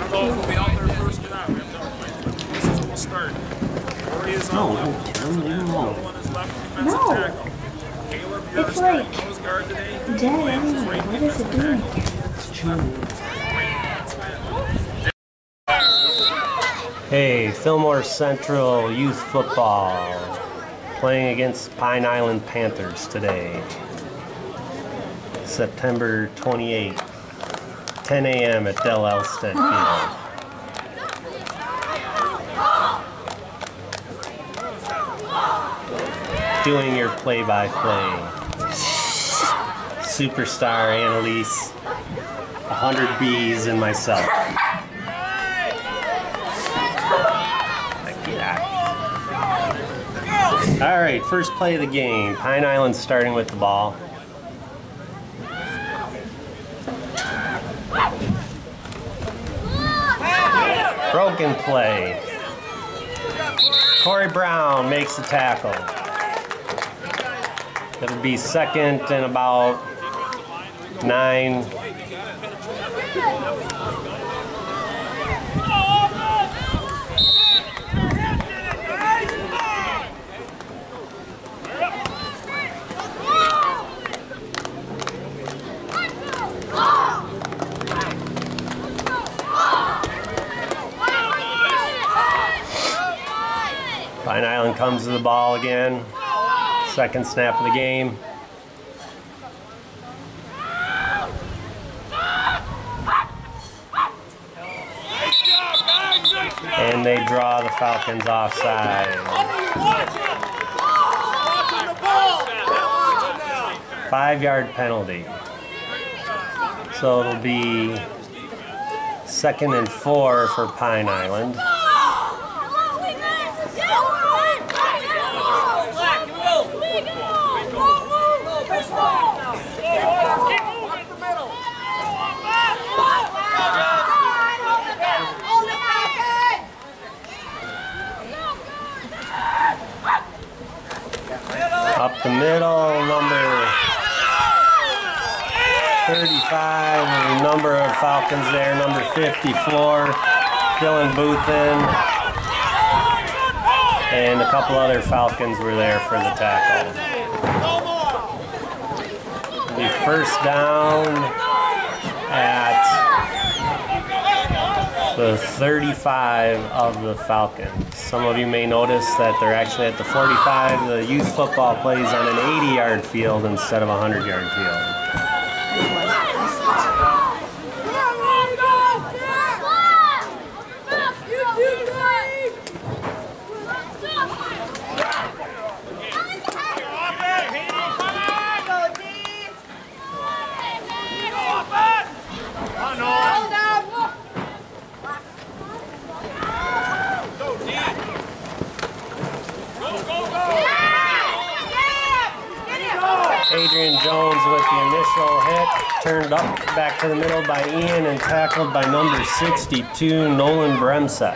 don't know if we'll be out there first or not. We have never played, but this is we'll start. Corey is on left defensive end. The other one is left defensive tackle. Caleb, you're starting nose guard today. Dad, anyway, what is it doing? Hey, Fillmore Central Youth Football playing against Pine Island Panthers today. September 28th, 10 a.m. at Del Elstead Field. Doing your play-by-play. Superstar Annalise, 100 B's, and myself. All right, first play of the game. Pine Island starting with the ball. Broken play. Corey Brown makes the tackle. It'll be second and about 9. Pine Island comes to the ball again. Second snap of the game. And they draw the Falcons offside. 5-yard penalty. So it'll be 2nd and 4 for Pine Island. Up the middle, number 35, a number of Falcons there, number 54, Dylan Boothin, and a couple other Falcons were there for the tackle. The first down at the 35 of the Falcons. Some of you may notice that they're actually at the 45. The youth football plays on an 80-yard field instead of a 100-yard field. Adrian Jones with the initial hit, turned up back to the middle by Ian and tackled by number 62, Nolan Bremsek.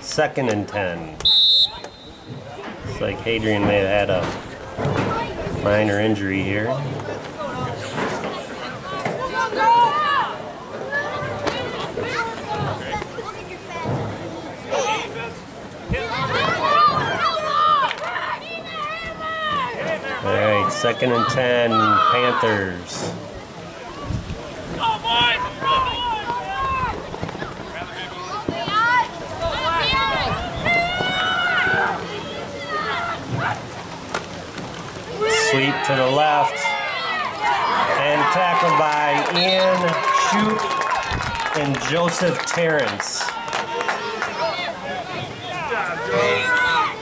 Second and 10. Looks like Adrian may have had a minor injury here. All right, 2nd and 10, Panthers. Sweep to the left, and tackled by Ian Shute and Joseph Terrence.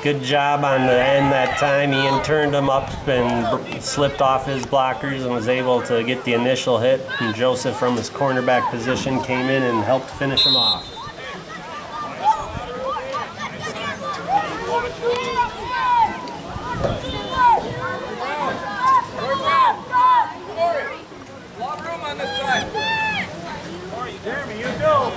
Good job on the end that time. Ian turned him up and slipped off his blockers and was able to get the initial hit. And Joseph from his cornerback position came in and helped finish him off. Jeremy, you go.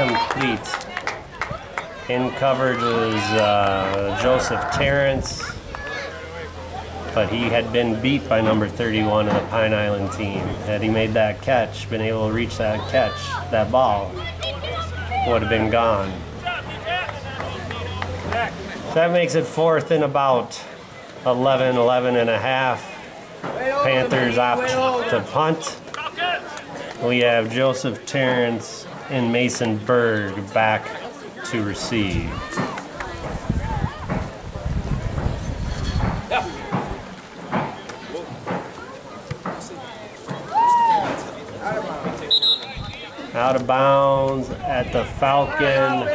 incomplete. In coverage was Joseph Terrence, but he had been beat by number 31 of the Pine Island team. Had he made that catch, been able to reach that catch, that ball would have been gone. That makes it 4th and about 11 and a half. Panthers opt to punt. We have Joseph Terrence and Mason Berg back to receive. Out of bounds at the Falcon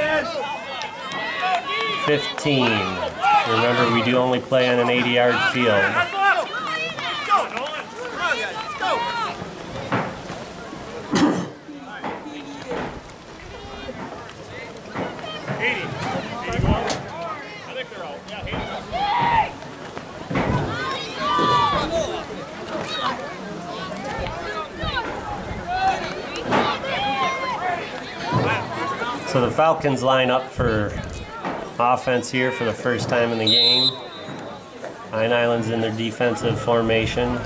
15. Remember, we do only play on an 80-yard field. So the Falcons line up for offense here for the first time in the game. Pine Island's in their defensive formation.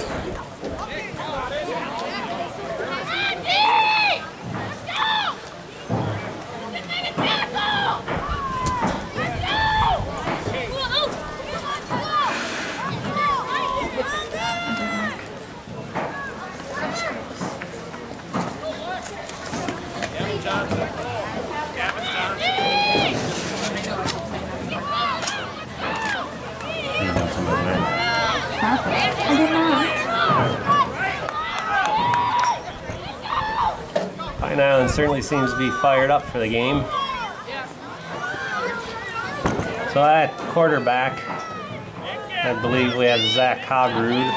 Pine Island certainly seems to be fired up for the game. So at quarterback, I believe we have Zach Hogrud.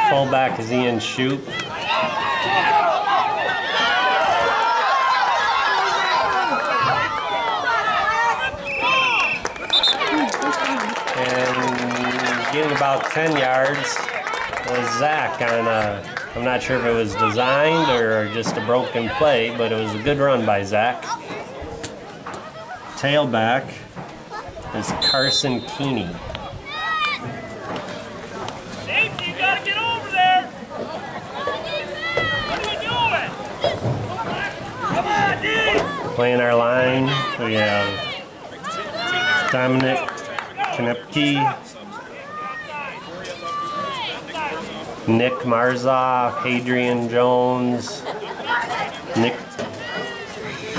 Fullback is Ian Shoup. And getting about 10 yards was Zach on a, I'm not sure if it was designed or just a broken play, but it was a good run by Zach. Tailback is Carson Keeney. Safety, you gotta get over there! What are you doing? Come on, D! Playing our line, we have Dominic Knepke, Nick Marzoff, Hadrian Jones, Nick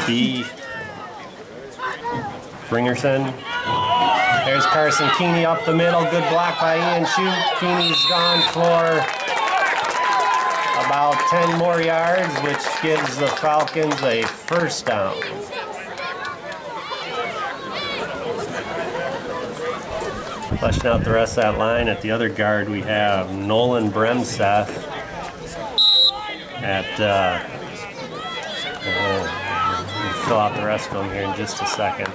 B. Bringerson. There's Carson Keeney up the middle. Good block by Ian Shoup. Keeney's gone for about 10 more yards, which gives the Falcons a first down. Fleshing out the rest of that line. At the other guard, we have Nolan Bremseth at, we'll fill out the rest of them here in just a second.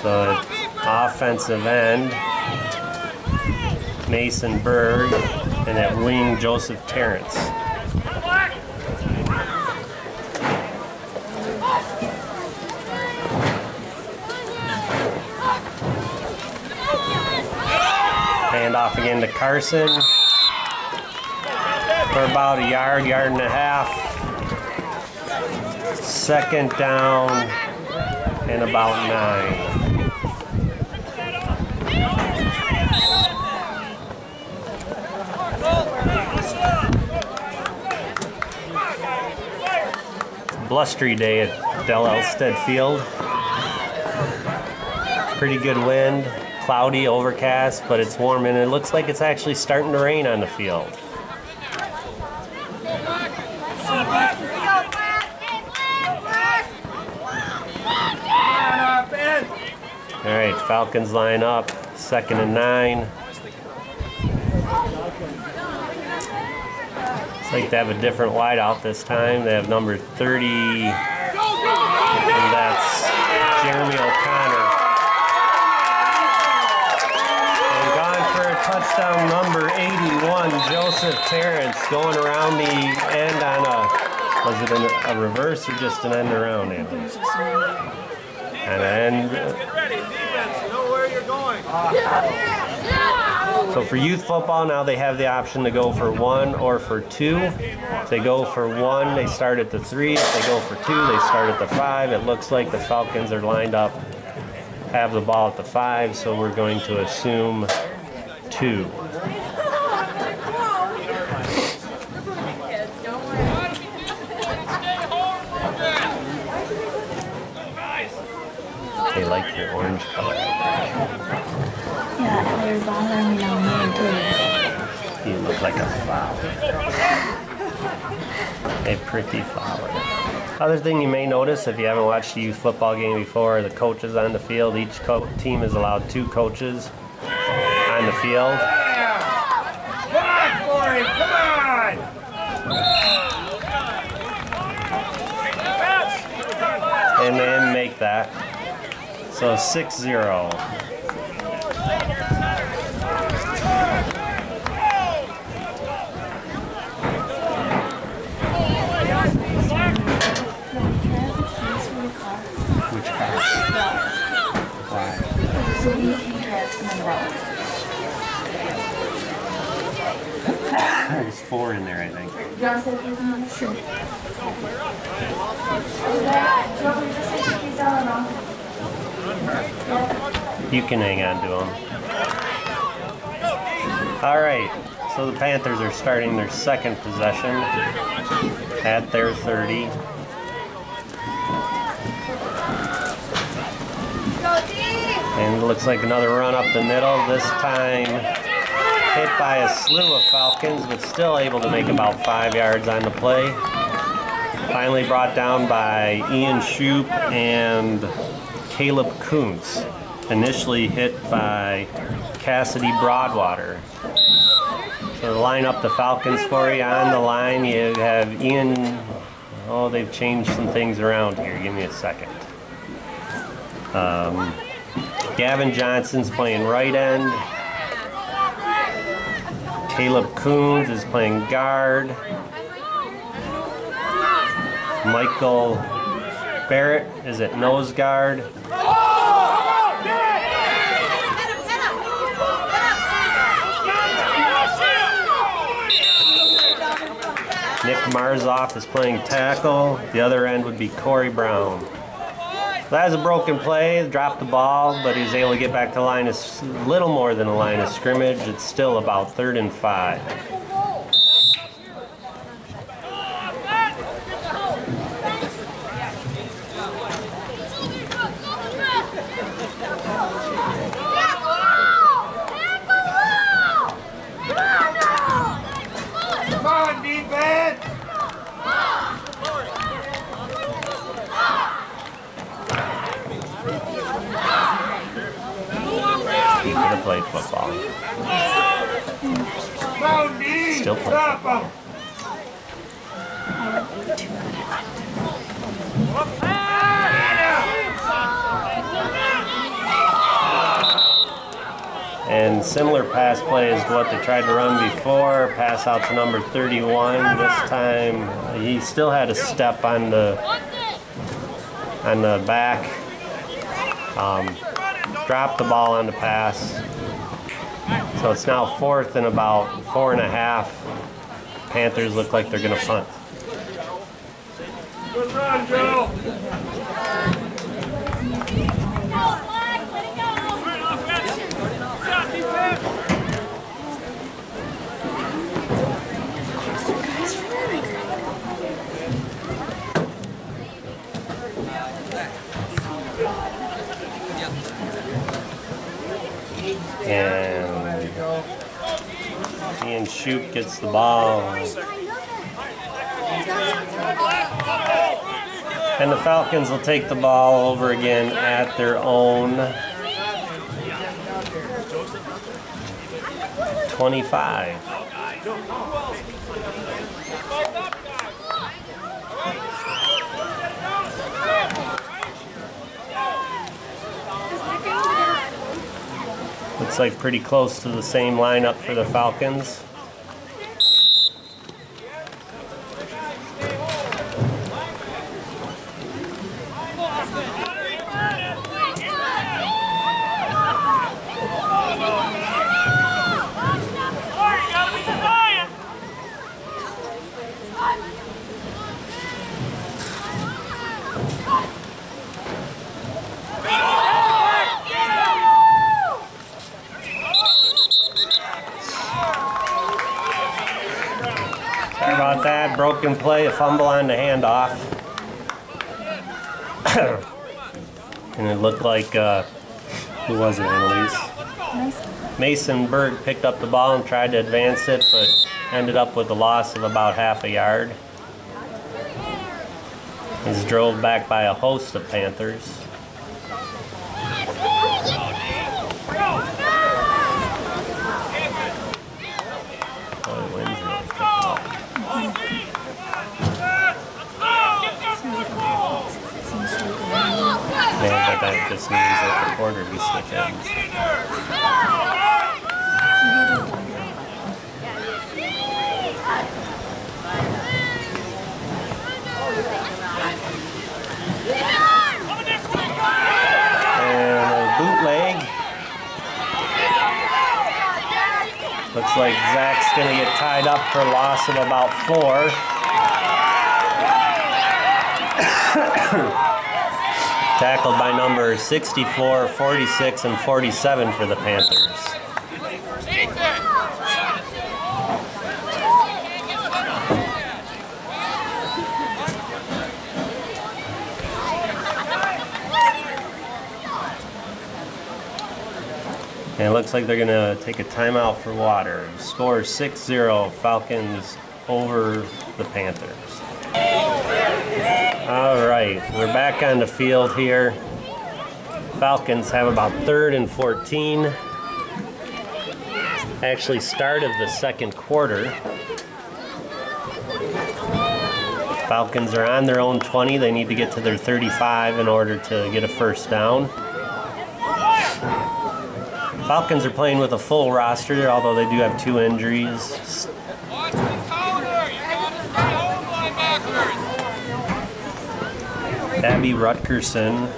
So offensive end, Mason Berg, and at wing, Joseph Terrence. Hand off again to Carson for about a yard, yard and a half. Second down and about 9. Blustery day at Del Elstead Field. Pretty good wind, cloudy, overcast, but it's warm and it looks like it's actually starting to rain on the field. All right, Falcons line up, 2nd and 9. Looks like they have a different wideout this time. They have number 30, and that's Jeremy O'Connor. And gone for a touchdown number 81, Joseph Terrence, going around the end on a, was it a reverse or just an end around? And then, so for youth football now they have the option to go for 1 or for 2. If they go for 1, they start at the 3. If they go for 2, they start at the 5. It looks like the Falcons are lined up, have the ball at the 5, so we're going to assume 2. They like your orange color. Yeah, they're bothering me down there too. You look like a flower. A pretty flower. Other thing you may notice if you haven't watched a youth football game before, the coaches on the field. Each team is allowed 2 coaches on the field. Come on, Corey, come on! And then make that. So 6-0. Which car? Why? There's 4 in there, I think. You can hang on to them. All right, so the Panthers are starting their second possession at their 30. And it looks like another run up the middle, this time hit by a slew of Falcons, but still able to make about 5 yards on the play. Finally brought down by Ian Shoup and Caleb Kuntz. Initially hit by Cassidy Broadwater. So to line up the Falcons for you, on the line you have Ian, oh, they've changed some things around here, give me a second. Gavin Johnson's playing right end. Caleb Coons is playing guard. Michael Barrett is at nose guard. Nick Marzoff is playing tackle. The other end would be Corey Brown. That was a broken play, dropped the ball, but he was able to get back to the line, a little more than a line of scrimmage. It's still about 3rd and 5. Come on, defense! He could have played football. Still playing football. And similar pass play is what they tried to run before. Pass out to number 31. This time he still had a step on the back. Dropped the ball on the pass. So it's now 4th and about 4.5. Panthers look like they're going to punt. Good run, Joe! And Ian Shoup gets the ball. And the Falcons will take the ball over again at their own 25. Looks like pretty close to the same lineup for the Falcons. Sorry about that. Broken play, a fumble on the handoff. And it looked like, who was it, Annalise? Mason Berg picked up the ball and tried to advance it, but ended up with a loss of about half a yard. He's drove back by a host of Panthers. Man, but that just means that the quarter we switch ends. And a bootleg. Looks like Zach's going to get tied up for a loss of about 4. Tackled by number 64, 46, and 47 for the Panthers. And it looks like they're going to take a timeout for water. Score 6-0, Falcons over the Panthers. All right, we're back on the field here. Falcons have about 3rd and 14. Actually start of the second quarter. Falcons are on their own 20. They need to get to their 35 in order to get a first down. Falcons are playing with a full roster, although they do have 2 injuries. Abby Rutgerson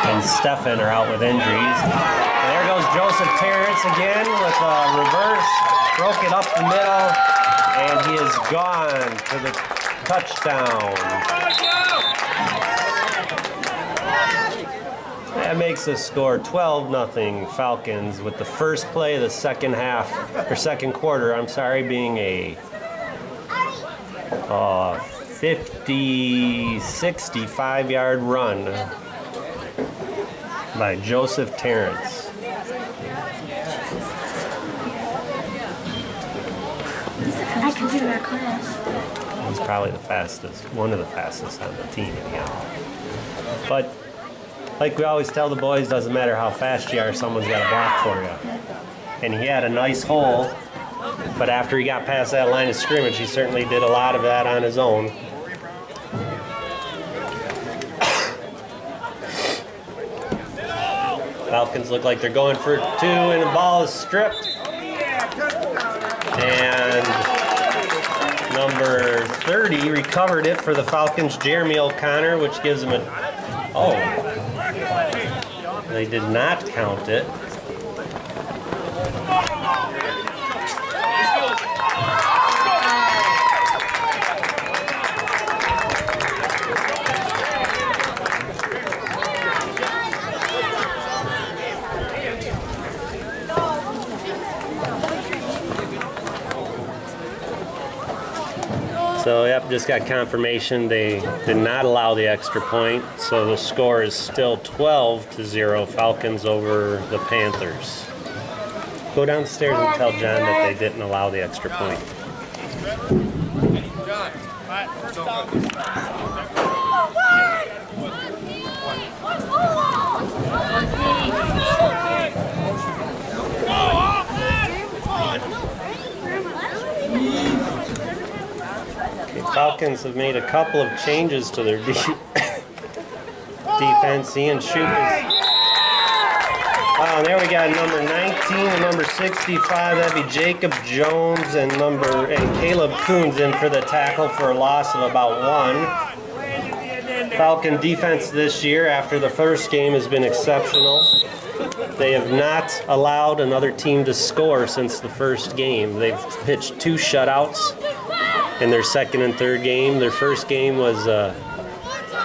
and Stefan are out with injuries. And there goes Joseph Terrence again with a reverse. Broke it up the middle, and he is gone for the touchdown. That makes the score 12-0 Falcons, with the first play of the second quarter, being a 65-yard run by Joseph Terrence. I can see that class. He's probably the fastest, one of the fastest on the team anyhow. But like we always tell the boys, doesn't matter how fast you are, someone's got to block for you. And he had a nice hole, but after he got past that line of scrimmage, he certainly did a lot of that on his own. Falcons look like they're going for 2, and the ball is stripped. And number 30 recovered it for the Falcons, Jeremy O'Connor, which gives him a... Oh. They did not count it. So, yep, just got confirmation they did not allow the extra point. So the score is still 12-0, Falcons over the Panthers. Go downstairs and tell John that they didn't allow the extra point. John, first down. Falcons have made a couple of changes to their defense. Ian Shoup is Oh, there we got number 19 and number 65. That'd be Jacob Jones and Caleb Coons in for the tackle for a loss of about 1. Falcon defense this year after the first game has been exceptional. They have not allowed another team to score since the first game. They've pitched 2 shutouts in their second and third game. Their first game was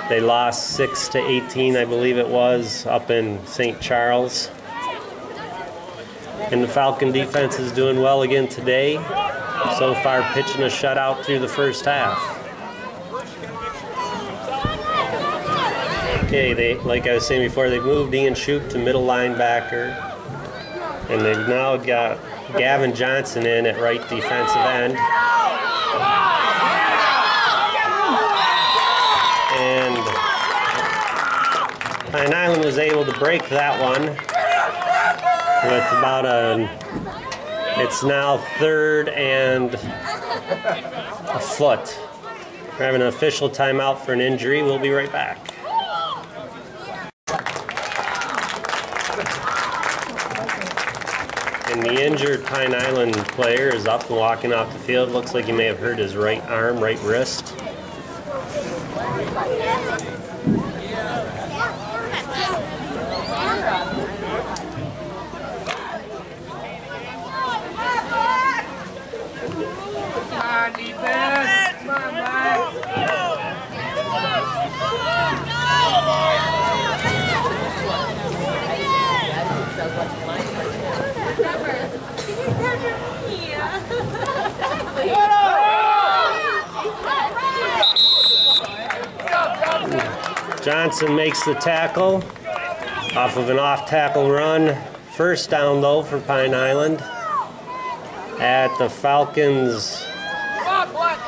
they lost 6-18, I believe it was, up in St. Charles. And the Falcon defense is doing well again today. So far pitching a shutout through the first half. Okay, like I was saying before, they've moved Ian Shoup to middle linebacker. And they've now got Gavin Johnson in at right defensive end. And Pine Island was able to break that one with about it's now 3rd and a foot. We're having an official timeout for an injury. We'll be right back. And the injured Pine Island player is up and walking off the field. Looks like he may have hurt his right arm, right wrist. Johnson makes the tackle off of an off-tackle run. First down, though, for Pine Island at the Falcons'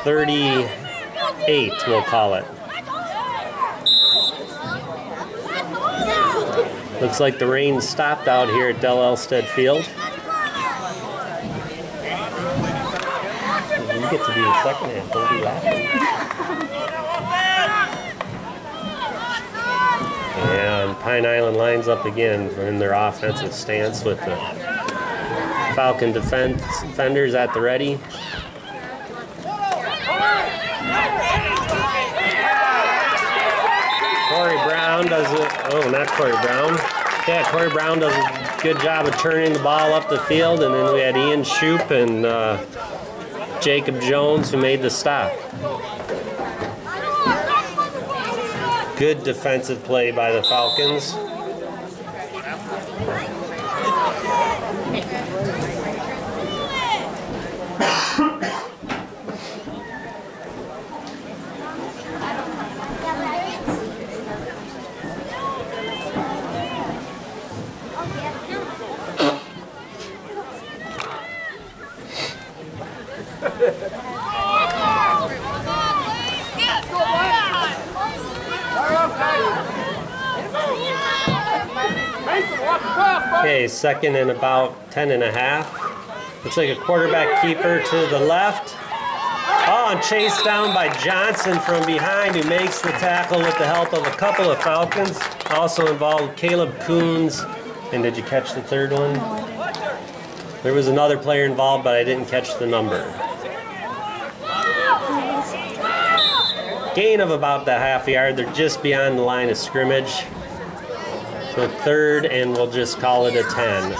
38, we'll call it. Looks like the rain stopped out here at Del Elstead Field. You get to do the second half, don't be laughing. And Pine Island lines up again in their offensive stance with the Falcon defenders at the ready. Corey Brown does it. Oh, not Corey Brown. Yeah, Corey Brown does a good job of turning the ball up the field, and then we had Ian Shoup and Jacob Jones who made the stop. Good defensive play by the Falcons. Okay, second and about 10.5. Looks like a quarterback keeper to the left. Oh, and chased down by Johnson from behind, who makes the tackle with the help of a couple of Falcons. Also involved Caleb Coons. And did you catch the third one? There was another player involved, but I didn't catch the number. Gain of about the half yard. They're just beyond the line of scrimmage. So third, and we'll just call it a 10.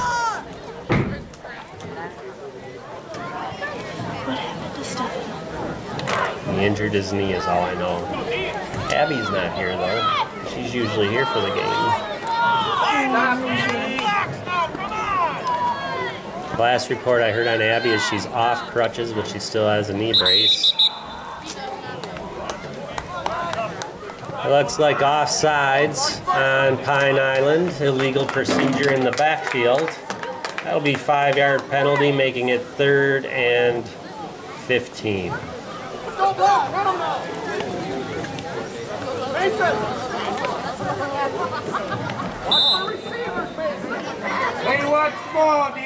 What happened to Stephanie? He injured his knee is all I know. Abby's not here though. She's usually here for the game. Last report I heard on Abby is she's off crutches, but she still has a knee brace. It looks like offsides on Pine Island. Illegal procedure in the backfield. That'll be 5-yard penalty, making it 3rd and 15. Hey, what's more, D?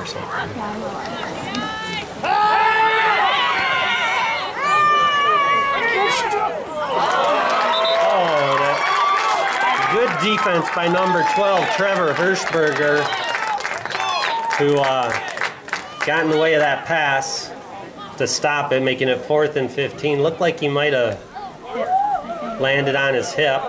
something. Good defense by number 12, Trevor Hirschberger, who got in the way of that pass to stop it, making it 4th and 15. Looked like he might have landed on his hip.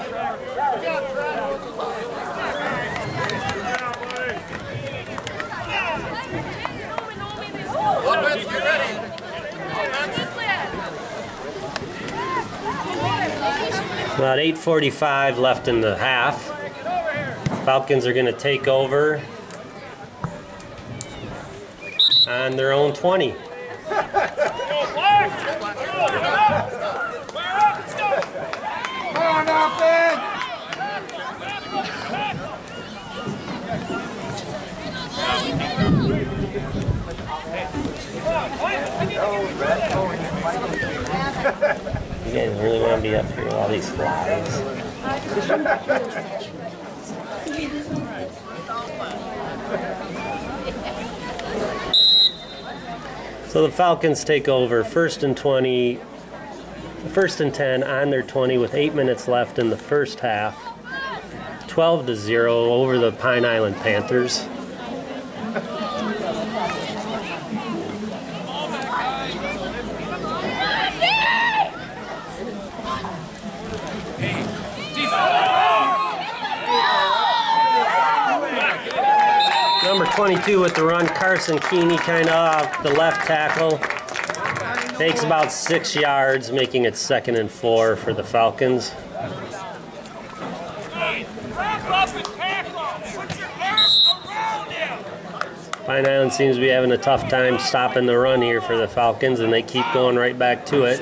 About 8:45 left in the half. Falcons are going to take over on their own 20. You guys really want to be up here with all these flies. So the Falcons take over 1st and 20, 1st and 10 on their 20 with 8 minutes left in the first half. 12-0 over the Pine Island Panthers. Number 22 with the run, Carson Keeney, kind of off the left tackle. Takes about 6 yards, making it 2nd and 4 for the Falcons. Pine Island seems to be having a tough time stopping the run here for the Falcons, and they keep going right back to it.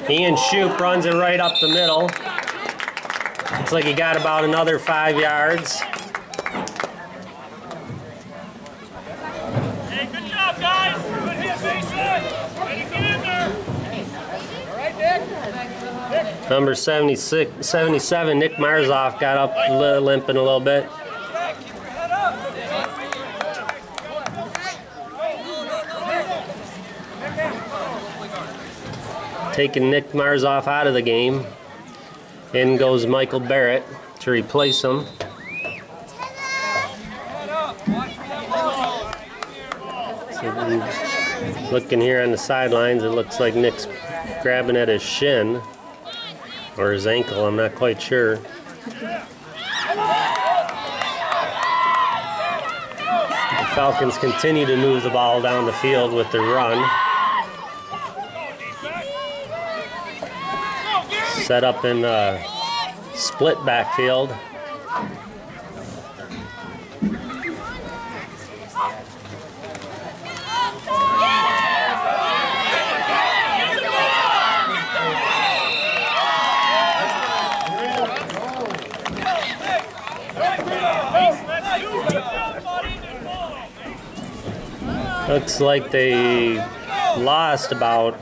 Ian Shoup runs it right up the middle. Looks like he got about another 5 yards. Hey, good job, guys. Good hit, Mason. Ready to get in there. All right, Nick. Number 77, Nick Marzoff, got up limping a little bit. Taking Nick Marzoff out of the game. In goes Michael Barrett to replace him. So looking here on the sidelines, it looks like Nick's grabbing at his shin or his ankle, I'm not quite sure. The Falcons continue to move the ball down the field with their run. Set up in split backfield. Looks like they lost about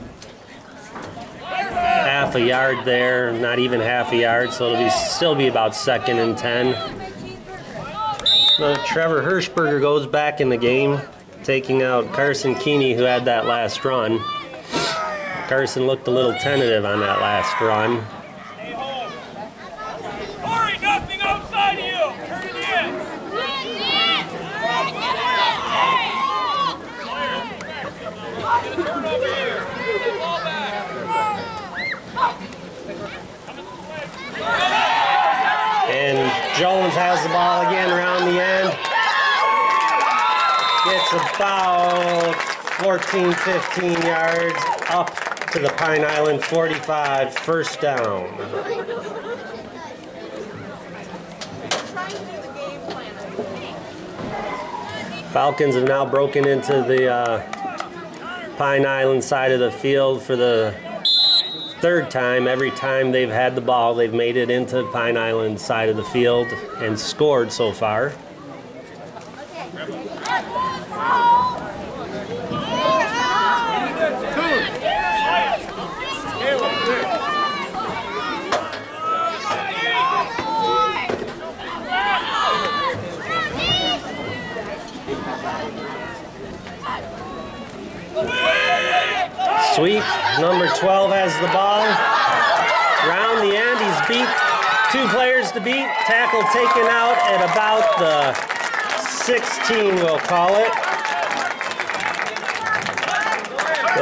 half a yard there, not even half a yard, so it'll still be about 2nd and 10. Trevor Hirschberger goes back in the game, taking out Carson Keeney, who had that last run. Carson looked a little tentative on that last run. Hurry, nothing outside of you. Turn it in. Turn over here. Ball back. And Jones has the ball again around the end. Gets about 14, 15 yards up to the Pine Island 45, 1st down. Falcons have now broken into the Pine Island side of the field for the third time. Every time they've had the ball, they've made it into Pine Island side of the field and scored so far. Sweep, number 12 has the ball. Round the end, he's beat. 2 players to beat. Tackle taken out at about the 16, we'll call it.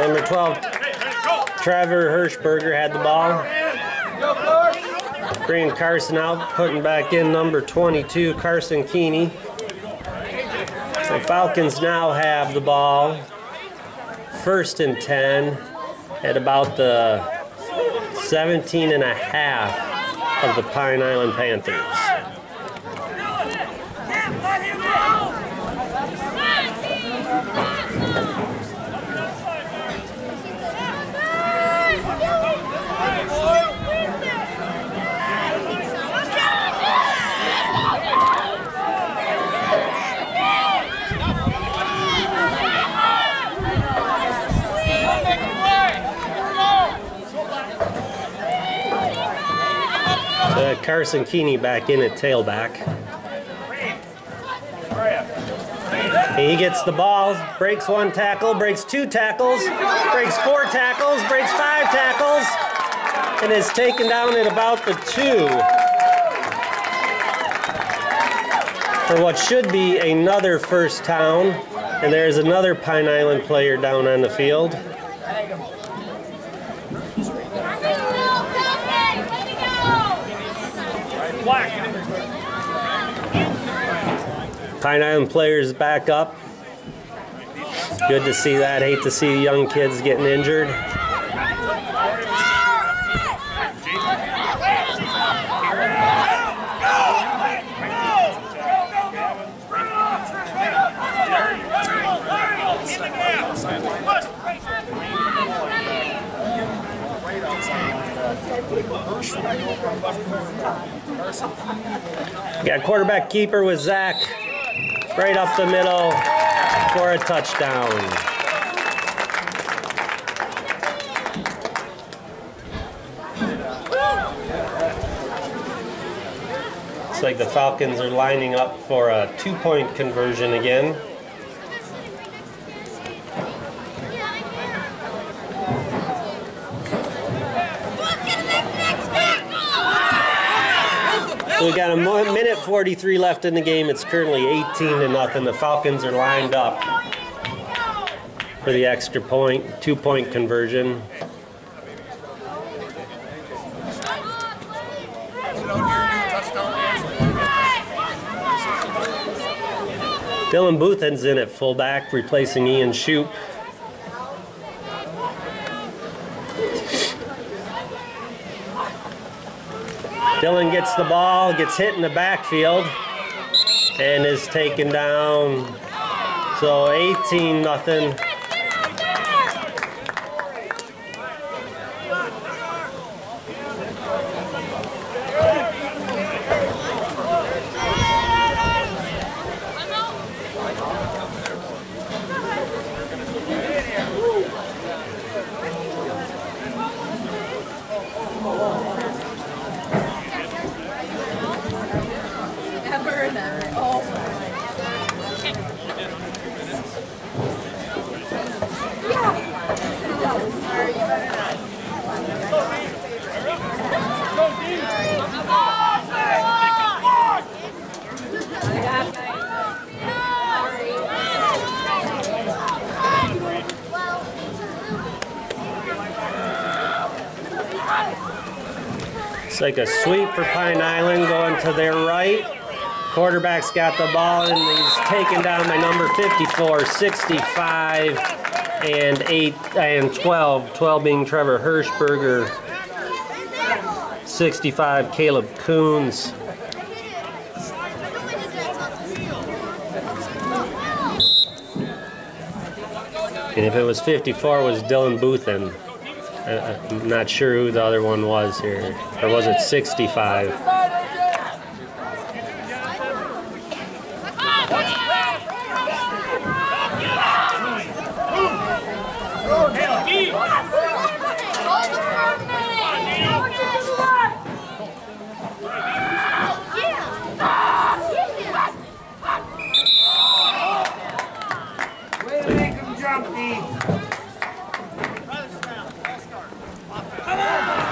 Number 12, Trevor Hirschberger had the ball. Bringing Carson out, putting back in number 22, Carson Keeney. The Falcons now have the ball. 1st and 10 at about the 17.5 of the Pine Island Panthers. Carson Keeney back in at tailback. He gets the ball, breaks 1 tackle, breaks 2 tackles, breaks 4 tackles, breaks 5 tackles, and is taken down at about the 2 for what should be another first down. And there's another Pine Island player down on the field. Pine Island players back up. Good to see that. Hate to see young kids getting injured. Got quarterback keeper with Zach. Right up the middle for a touchdown. Looks like the Falcons are lining up for a 2-point conversion again. So we got a minute 43 left in the game. It's currently 18-0. The Falcons are lined up for the extra point, 2-point conversion. Dylan Boothen's in at fullback, replacing Ian Shoup. Dylan gets the ball, gets hit in the backfield, and is taken down. So 18-0. It's like a sweep for Pine Island going to their right. Quarterback's got the ball and he's taken down by number 54, 65 and 8 and 12. 12 being Trevor Hirschberger, 65 Caleb Coons. And if it was 54, it was Dylan Booth, and I'm not sure who the other one was here. Or was it 65?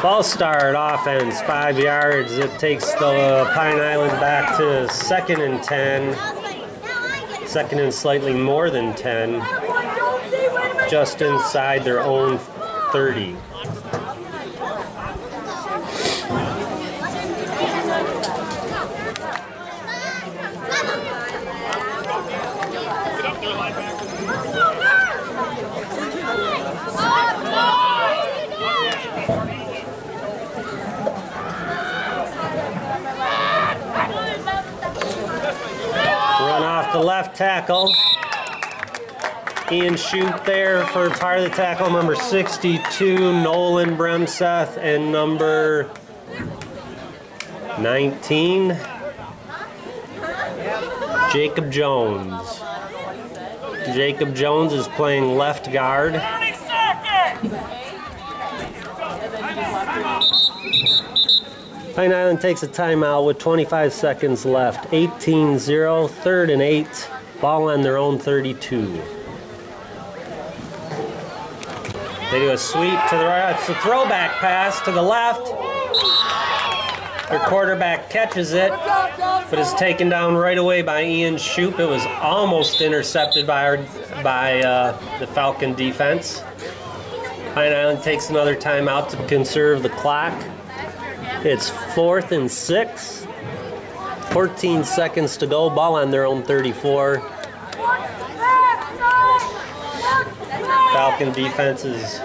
False start, offense, 5 yards. It takes the Pine Island back to 2nd and 10. 2nd and slightly more than 10. Just inside their own 30. The left tackle, Ian Shoup there for part of the tackle, number 62, Nolan Bremseth, and number 19, Jacob Jones. Jacob Jones is playing left guard. Pine Island takes a timeout with 25 seconds left. 18-0, 3rd and 8. Ball on their own 32. They do a sweep to the right. It's a throwback pass to the left. Their quarterback catches it, but is taken down right away by Ian Shoup. It was almost intercepted by the Falcon defense. Pine Island takes another timeout to conserve the clock. It's 4th and 6. 14 seconds to go. Ball on their own 34. Falcon defense is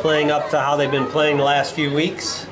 playing up to how they've been playing the last few weeks.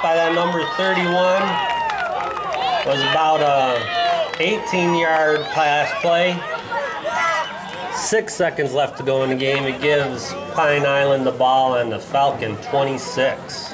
By that number 31 was about a 18-yard pass play. 6 seconds left to go in the game. It gives Pine Island the ball on the Falcon 26.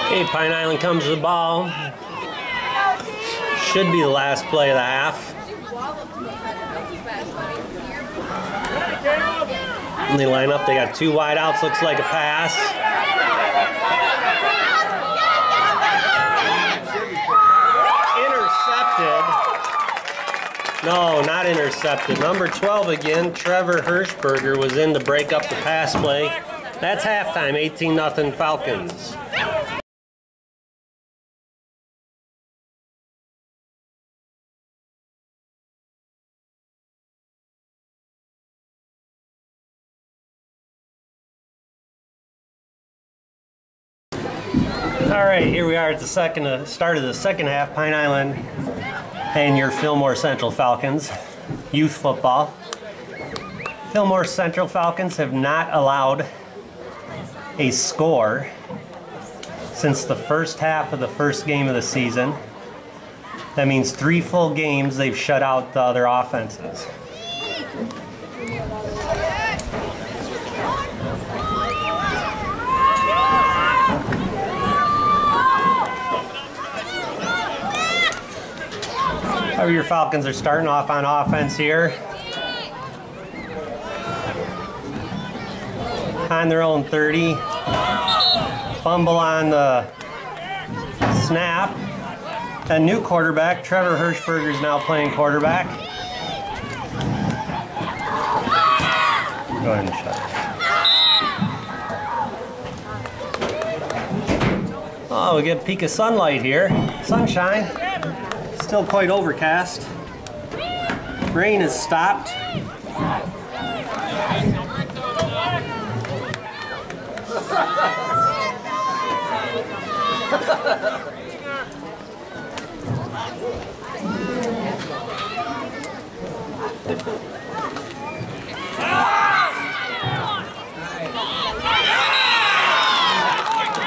Okay, Pine Island comes to the ball. Should be the last play of the half. And they line up, they got 2 wide outs, looks like a pass. Intercepted. No, not intercepted. Number 12 again, Trevor Hirschberger was in to break up the pass play. That's halftime, 18-0 Falcons. All right, here we are at the start of the second half. Pine Island and your Fillmore Central Falcons, youth football. Fillmore Central Falcons have not allowed a score since the first half of the first game of the season. That means 3 full games they've shut out the other offenses. Your Falcons are starting off on offense here. On their own 30. Fumble on the snap. A new quarterback, Trevor Hirschberger, is now playing quarterback. Go ahead and shut it. Oh, we get a peek of sunlight here. Sunshine. Still quite overcast. Rain has stopped.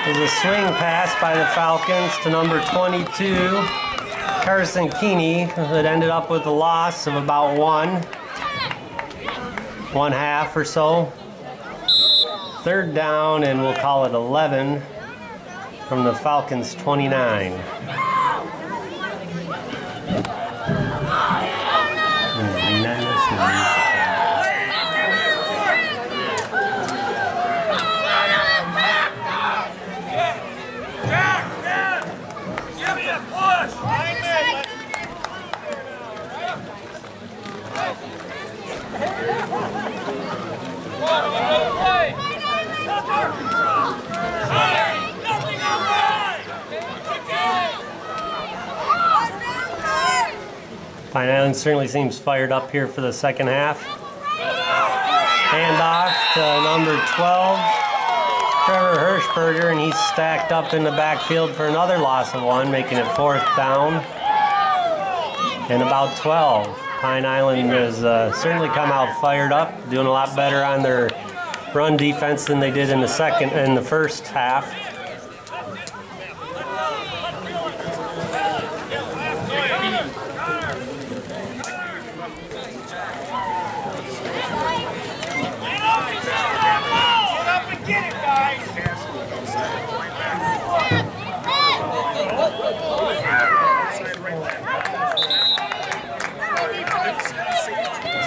There's a swing pass by the Falcons to number 22. Carson Keeney, that ended up with a loss of about 1.5 or so. 3rd down, and we'll call it 11 from the Falcons 29. Pine Island certainly seems fired up here for the second half. Hand off to number 12, Trevor Hirschberger, and he's stacked up in the backfield for another loss of 1, making it 4th down and about 12. Pine Island has certainly come out fired up, doing a lot better on their run defense than they did in the first half.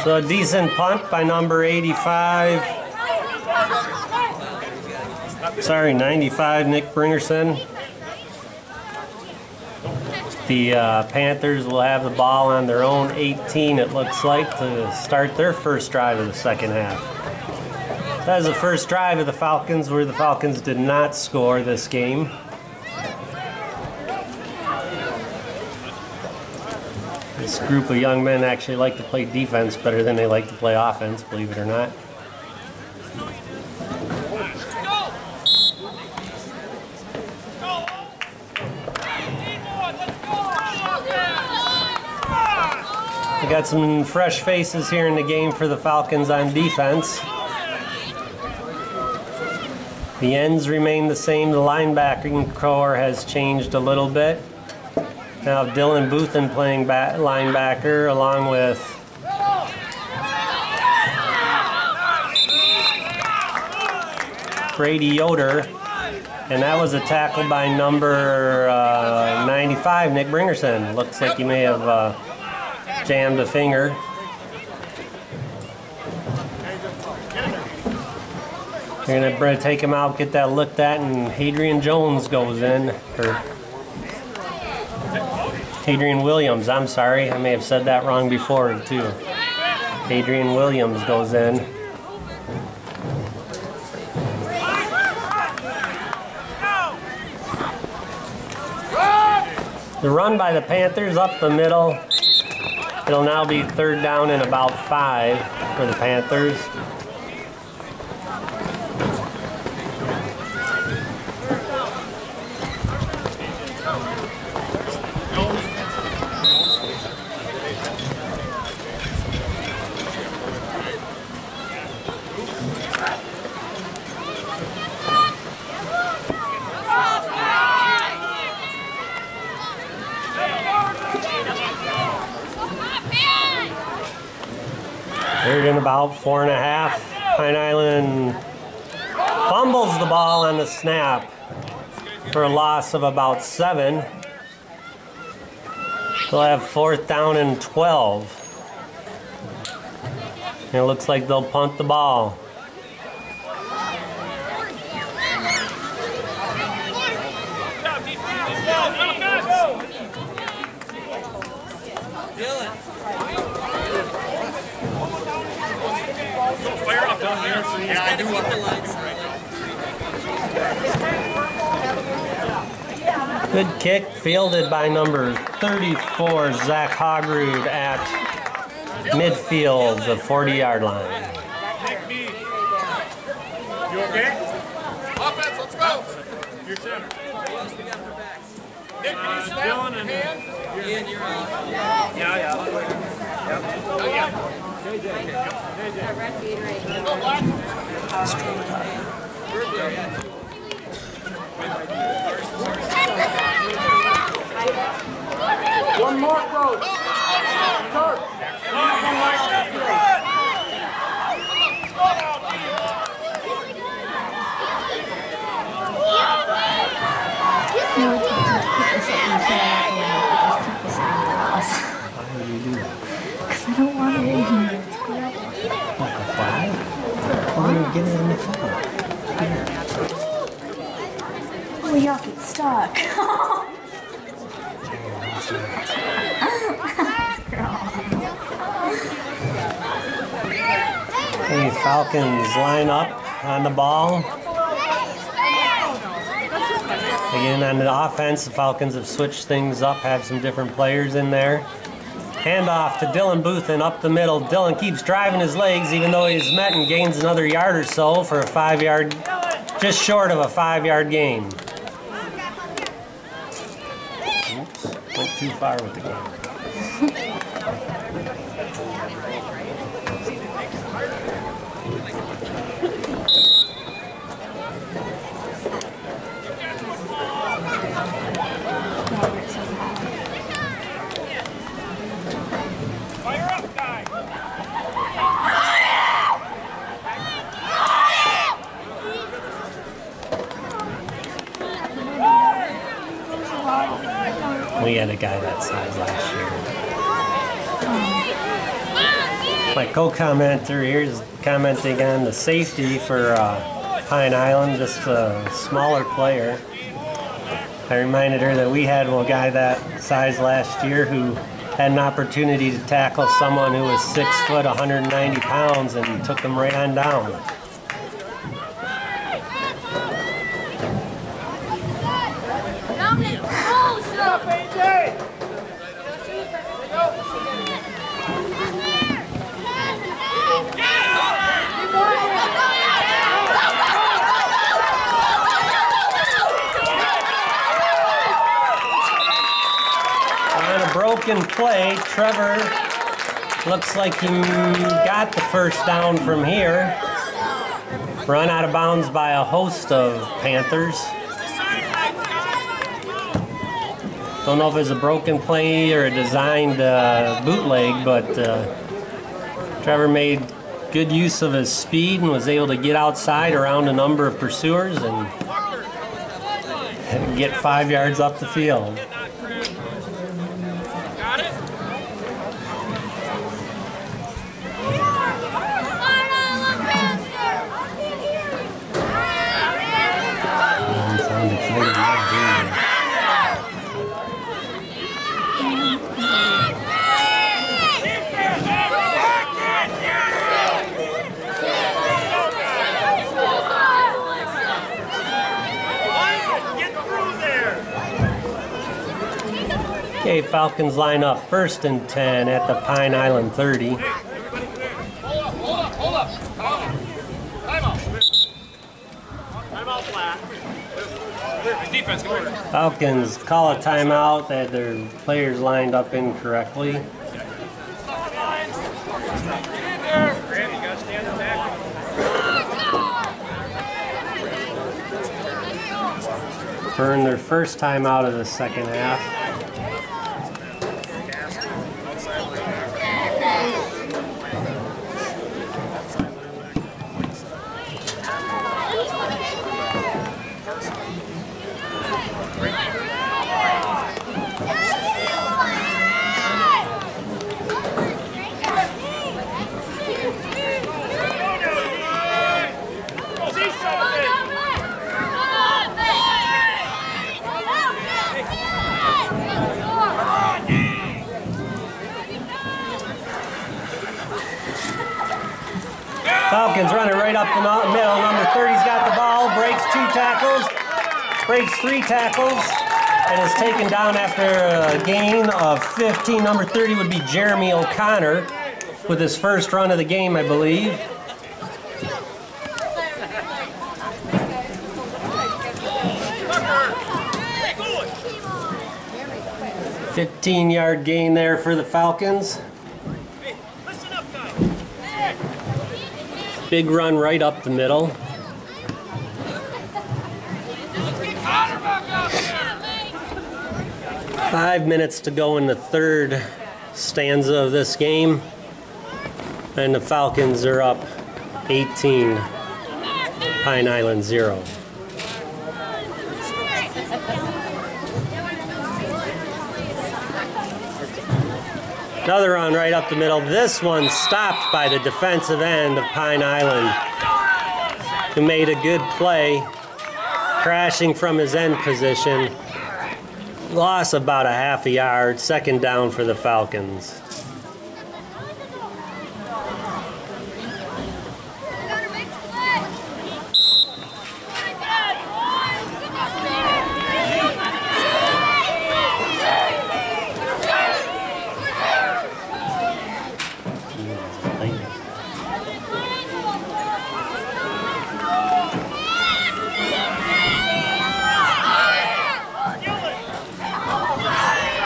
So a decent punt by number 85. Sorry, 95, Nick Bringerson. The Panthers will have the ball on their own 18, it looks like, to start their first drive of the second half. That is the first drive of the Falcons, where the Falcons did not score this game. This group of young men actually like to play defense better than they like to play offense, believe it or not. We got some fresh faces here in the game for the Falcons on defense. The ends remain the same. The linebacking core has changed a little bit. Now Dylan Boothen playing linebacker along with Brady Yoder. And that was a tackle by number 95, Nick Bringerson. Looks like he may have jammed a finger. They're going to take him out, get that looked at, and Hadrian Jones goes in. Or Hadrian Williams, I'm sorry. I may have said that wrong before, too. Hadrian Williams goes in. The run by the Panthers up the middle. It'll now be 3rd down and about 5 for the Panthers. about 4.5. Pine Island fumbles the ball on the snap for a loss of about 7. They'll have 4th down and 12. And it looks like they'll punt the ball. Good kick, fielded by number 34, Zach Hogrud at midfield, the 40-yard line. You okay? Offense, let's go. Your center. Nick, can you snap? Dylan and Ian, you're on. Yeah. Go, Black. One more, coach. Start. Why would you do that? Because I don't want it in here. It's gross. Like a flag? Why don't you get it in the flag? Oh, y'all get stuck. Hey, Falcons line up on the ball. Again, on the offense, the Falcons have switched things up, have some different players in there. Handoff to Dylan Booth up the middle. Dylan keeps driving his legs, even though he's met and gains another yard or so for a 5-yard, just short of a 5-yard gain. Oops, went too far with the game. We had a guy that size last year. My co-commenter here is commenting on the safety for Pine Island, just a smaller player. I reminded her that we had a guy that size last year who had an opportunity to tackle someone who was 6 foot, 190 pounds, and took him right on down. Broken play. Trevor looks like he got the first down from here. Run out of bounds by a host of Panthers. Don't know if it's a broken play or a designed bootleg, but Trevor made good use of his speed and was able to get outside around a number of pursuers and get 5 yards up the field. Okay, Falcons line up 1st and 10 at the Pine Island 30. Hold up. Timeout. Timeout flat. Defense, come over. Falcons call a timeout that their players lined up incorrectly. Burn their first time out of the second half. Falcons run it right up the middle. Number 30's got the ball, breaks 2 tackles, breaks 3 tackles, and is taken down after a gain of 15. Number 30 would be Jeremy O'Connor with his first run of the game, I believe. $15-yard gain there for the Falcons. Big run right up the middle. 5 minutes to go in the third stanza of this game. And the Falcons are up 18, Pine Island 0. Another run right up the middle. This one stopped by the defensive end of Pine Island, who made a good play, crashing from his end position. Lost about a half a yard. Second down for the Falcons.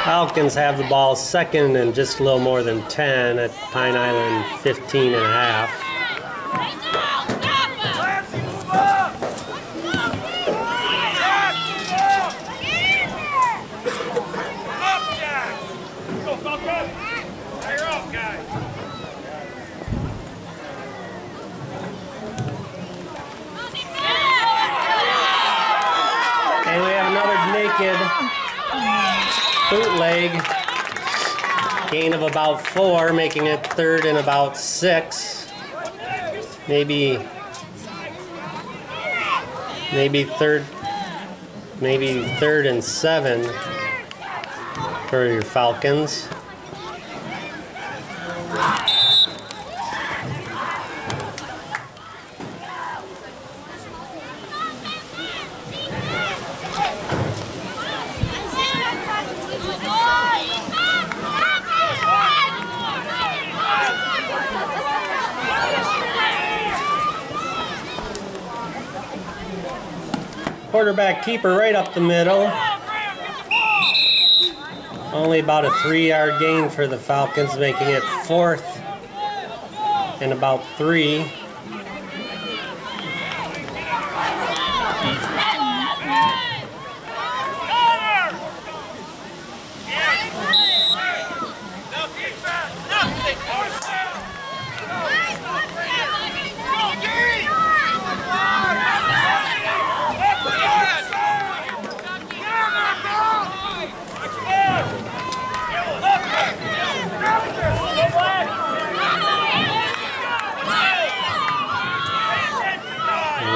Falcons have the ball second and just a little more than 10 at Pine Island 15 and a half. And we have another naked bootleg, gain of about 4, making it third and about 6. Maybe third and 7 for your Falcons. Quarterback keeper right up the middle. Only about a 3-yard gain for the Falcons, making it 4th and about 3.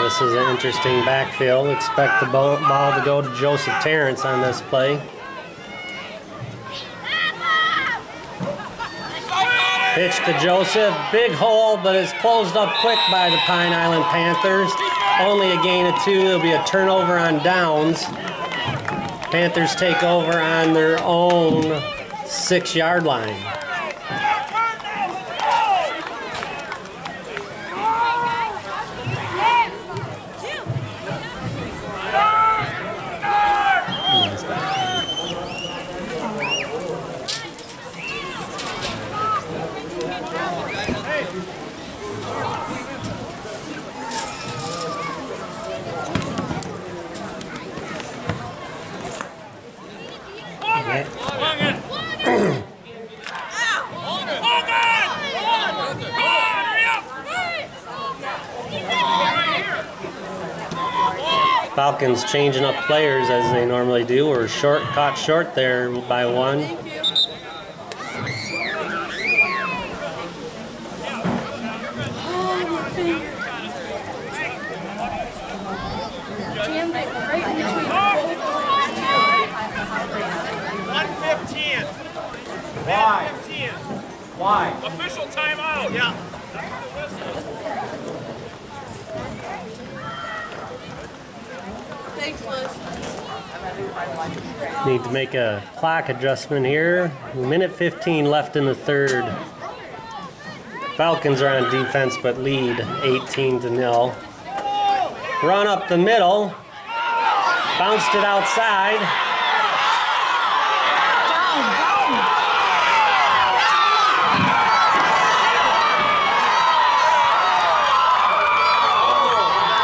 This is an interesting backfield. Expect the ball to go to Joseph Terrence on this play. Pitch to Joseph. Big hole, but it's closed up quick by the Pine Island Panthers. Only a gain of 2. It'll be a turnover on downs. Panthers take over on their own 6-yard line. Falcons changing up players as they normally do. We're caught short there by 1. Why? Official timeout. Yeah. Need to make a clock adjustment here. Minute 15 left in the third. Falcons are on defense but lead 18-0. Run up the middle. Bounced it outside.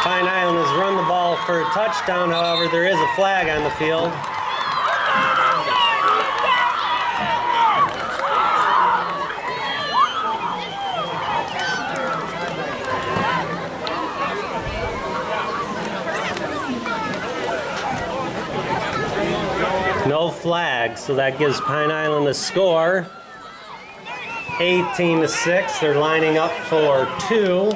Pine Island has run the ball for a touchdown, however, there is a flag on the field. No flag, so that gives Pine Island a score. 18-6. They're lining up for 2.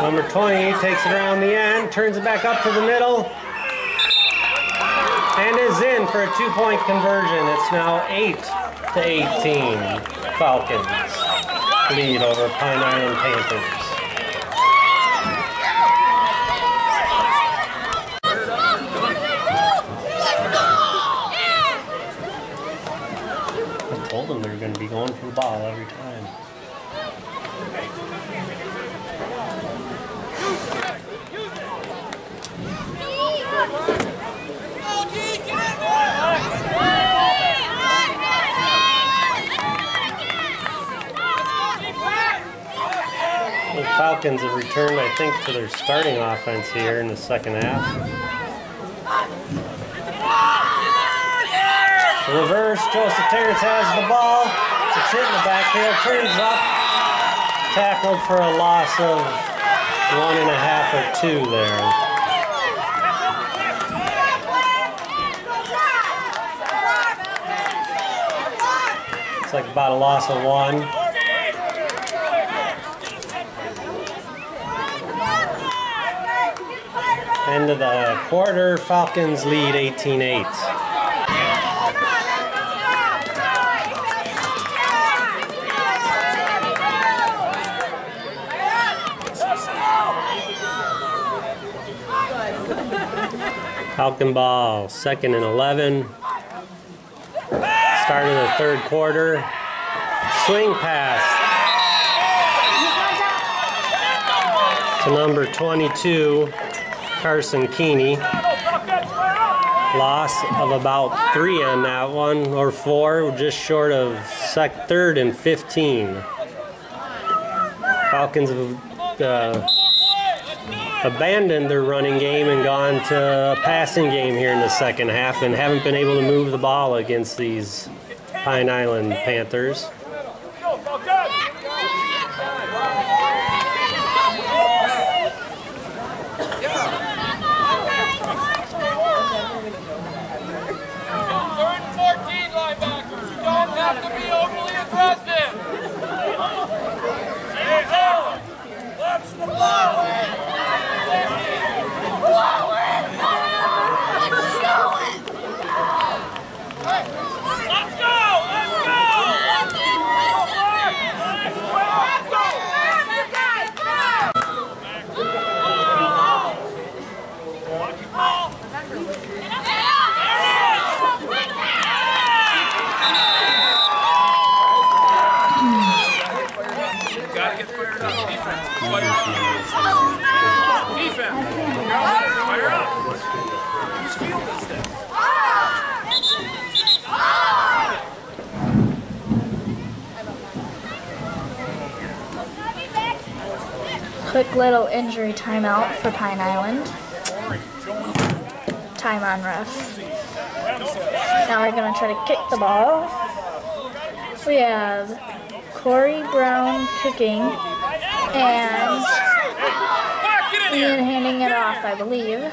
Number 20 takes it around the end, turns it back up to the middle, and is in for a 2-point conversion. It's now 8-18. Falcons lead over Pine Island Panthers. I told them they were going to be going for the ball every time. The Falcons have returned, I think, to their starting offense here in the second half. Reverse, Joseph Terrence has the ball. It's hit in the backfield, turns up. Tackled for a loss of 1.5 or 2 there. Looks like about a loss of 1. End of the quarter, Falcons lead 18-8. Falcon ball, 2nd and 11. Start of the third quarter. Swing pass to number 22. Carson Keeney. Loss of about 3 on that one, or 4, just short of 3rd and 15. Falcons have abandoned their running game and gone to a passing game here in the second half and haven't been able to move the ball against these Pine Island Panthers. Quick little injury timeout for Pine Island. Time on ref. Now we're going to try to kick the ball. We have Corey Brown kicking and Ian handing it off, I believe.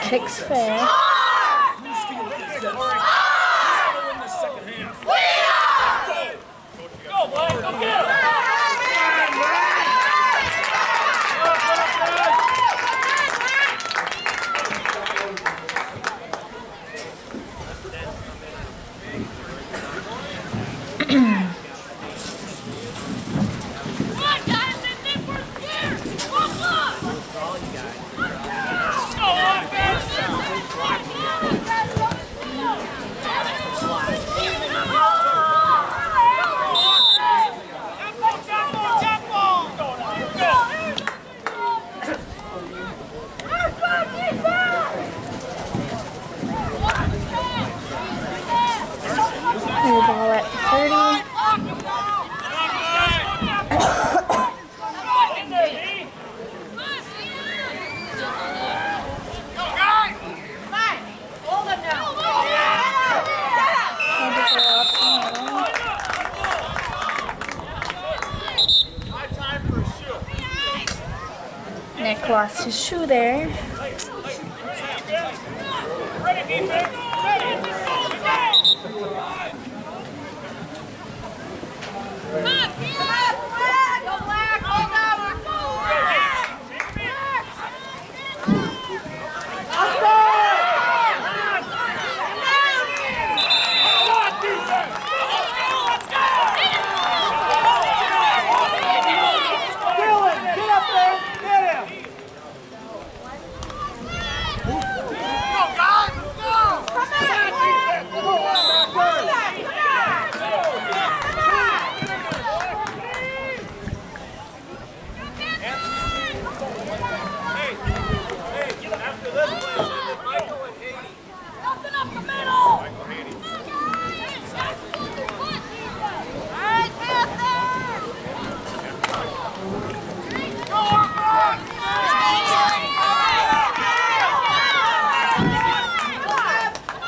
Kicks fair. Ball at 30. Nick lost his shoe there.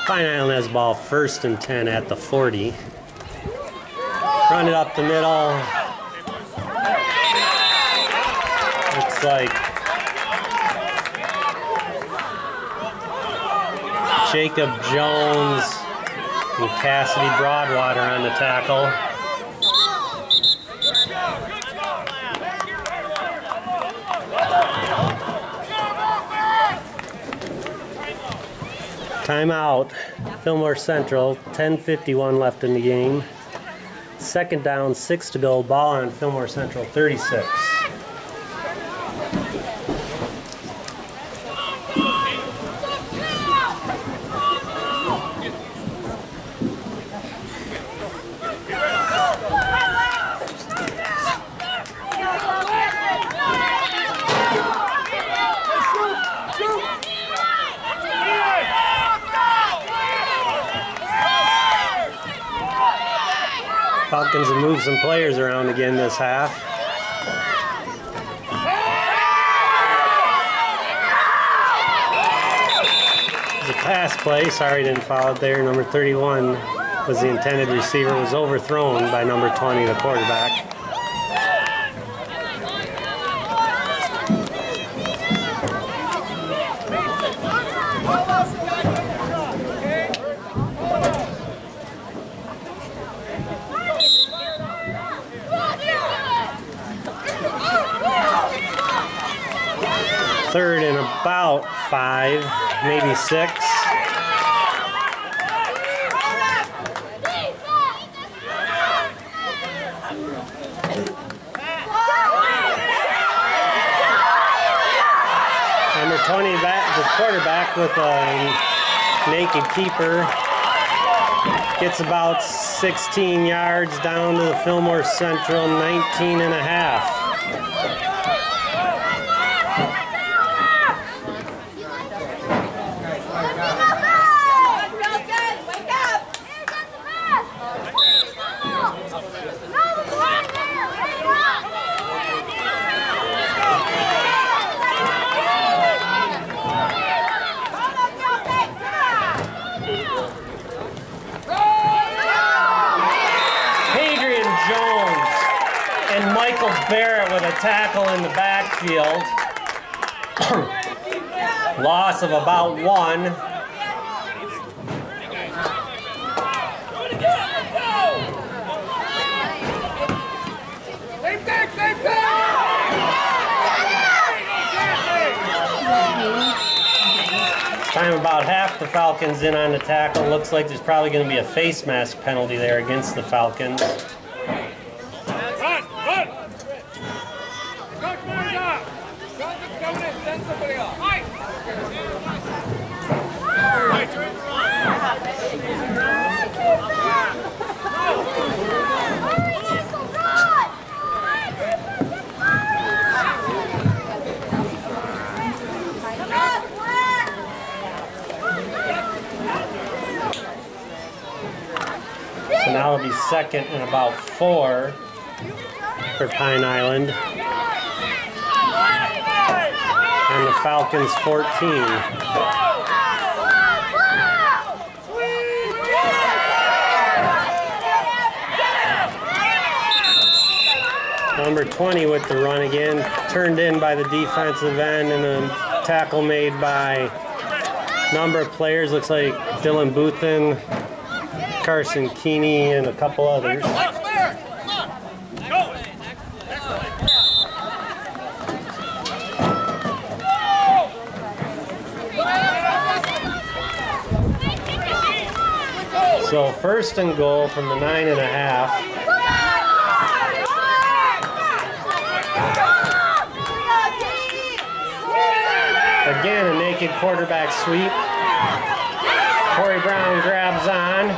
Pine Island has ball 1st and 10 at the 40. Run it up the middle. Looks like Jacob Jones and Cassidy Broadwater on the tackle. Timeout, Fillmore Central, 10:51 left in the game. 2nd down, 6 to go, ball on Fillmore Central, 36. Falcons have moved some players around again this half. It's a pass play. Sorry, didn't follow it there. Number 31 was the intended receiver. Was overthrown by number 20, the quarterback. Third and about 5, maybe 6. Number 20 back, the quarterback with a naked keeper. Gets about 16 yards down to the Fillmore Central 19 and a half. Barrett with a tackle in the backfield. Loss of about 1. Time about half the Falcons in on the tackle. Looks like there's probably going to be a face mask penalty there against the Falcons. So now it'll be second and about 4 for Pine Island. And the Falcons 14. Number 20 with the run again. Turned in by the defensive end and a tackle made by a number of players. Looks like Dylan Boothen, Carson Keeney, and a couple others. So first and goal from the 9.5. Again, a naked quarterback sweep. Corey Brown grabs on.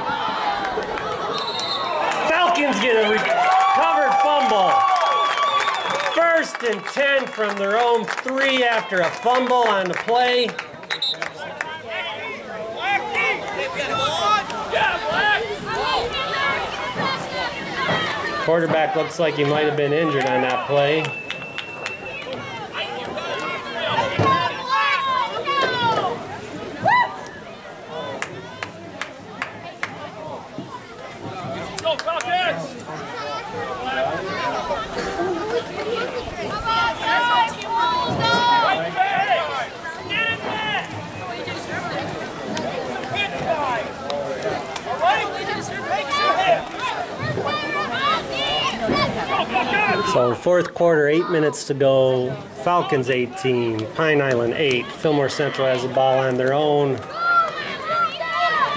Falcons get a recovered fumble. First and 10 from their own 3 after a fumble on the play. Quarterback looks like he might have been injured on that play. Go Falcons! So fourth quarter, 8 minutes to go. Falcons 18, Pine Island 8. Fillmore Central has the ball on their own.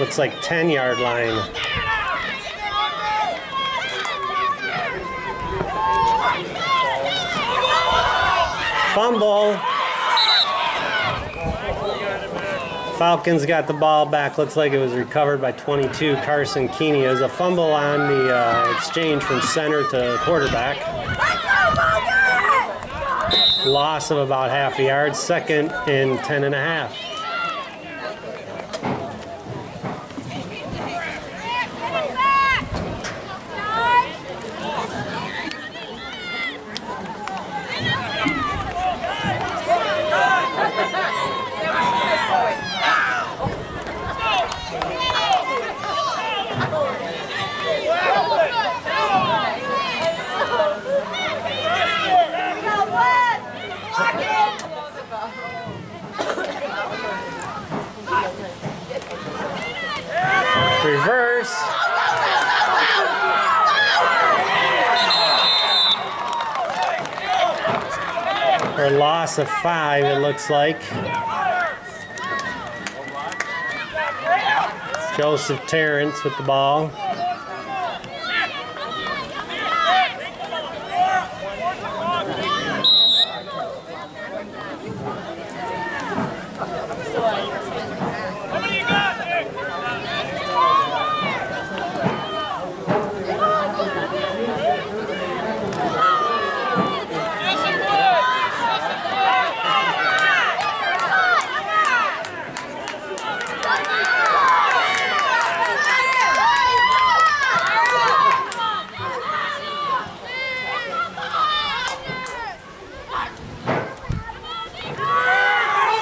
Looks like 10-yard line. Fumble. Falcons got the ball back. Looks like it was recovered by 22, Carson Keeney. It was a fumble on the exchange from center to quarterback. Loss of about half a yard. Second and 10.5. Reverse. For a loss of 5, it looks like. Joseph Terrence with the ball.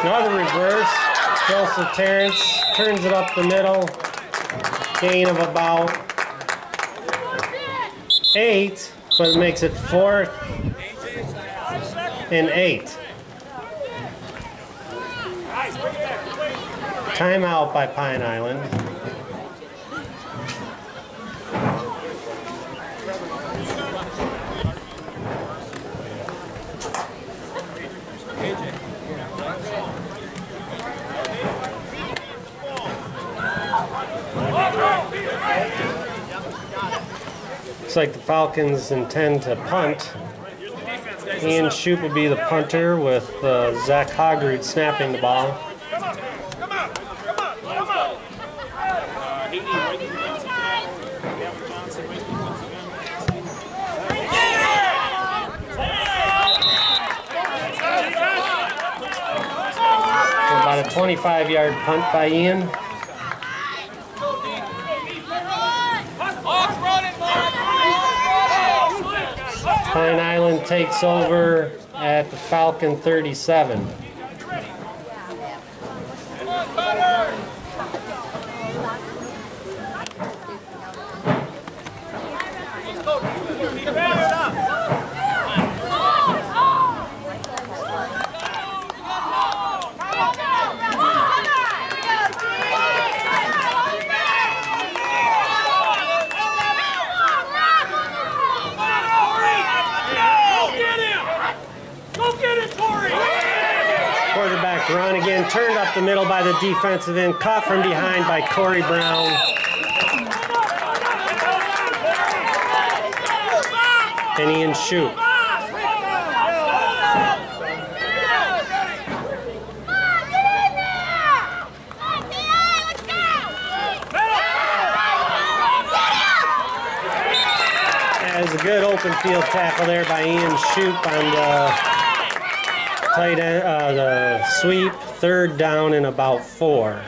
Another reverse. Joseph Terrence turns it up the middle. Gain of about 8, but it makes it 4th and 8. Timeout by Pine Island. Looks like the Falcons intend to punt. Ian Shoup will be the punter with Zach Hogrud snapping the ball. About a 25-yard punt by Ian. Pine Island takes over at the Falcon 37. Quarterback run again, turned up the middle by the defensive end, caught from behind by Corey Brown. And Ian Shoup. That is a good open field tackle there by Ian Shoup on the tight end, the sweep, 3rd down and about 4.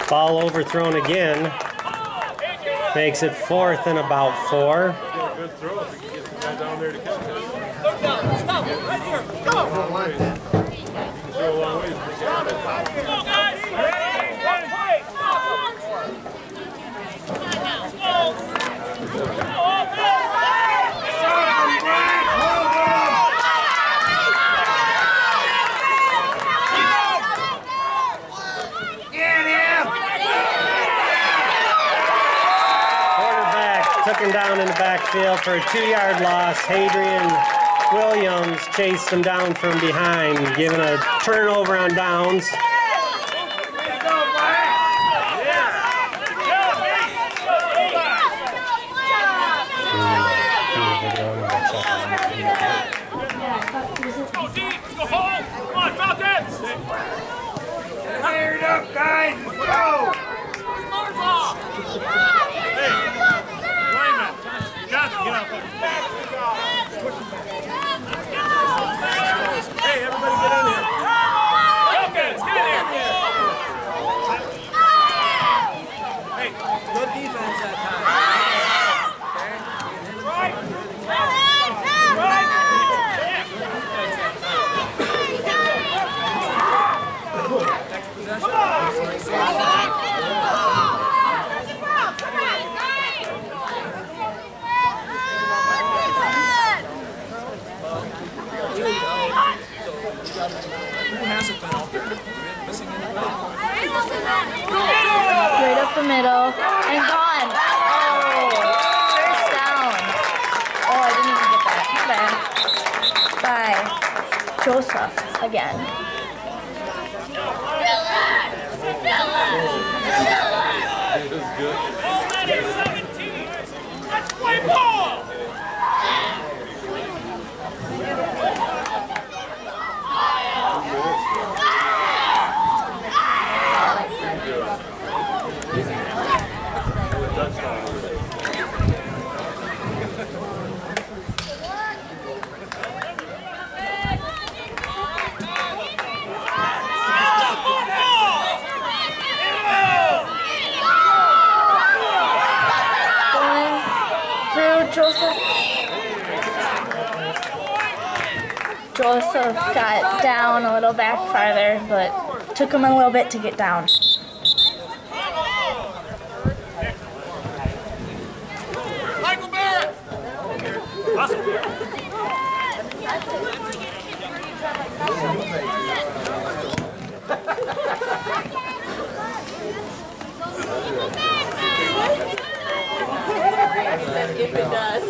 Ball overthrown again. Makes it 4th and about 4. Good throw if he can get the guy down there to catch it. You can throw a long way. Took him down in the backfield for a 2-yard loss. Hadrian Williams chased him down from behind, giving a turnover on downs. Go home! Come on, Falcons! Fired up, guys! Let's go! Hey, everybody get in here. Falcons, get in here. Hey, good defense that time. Right. Next possession. Who hasn't been out there? Missing anybody? Right up the middle and gone. Oh, 1st down. Oh, I didn't even get that. By Joseph again. Let's play ball! Joseph got down a little back farther, but took him a little bit to get down. Michael Barrett! Awesome. If it does.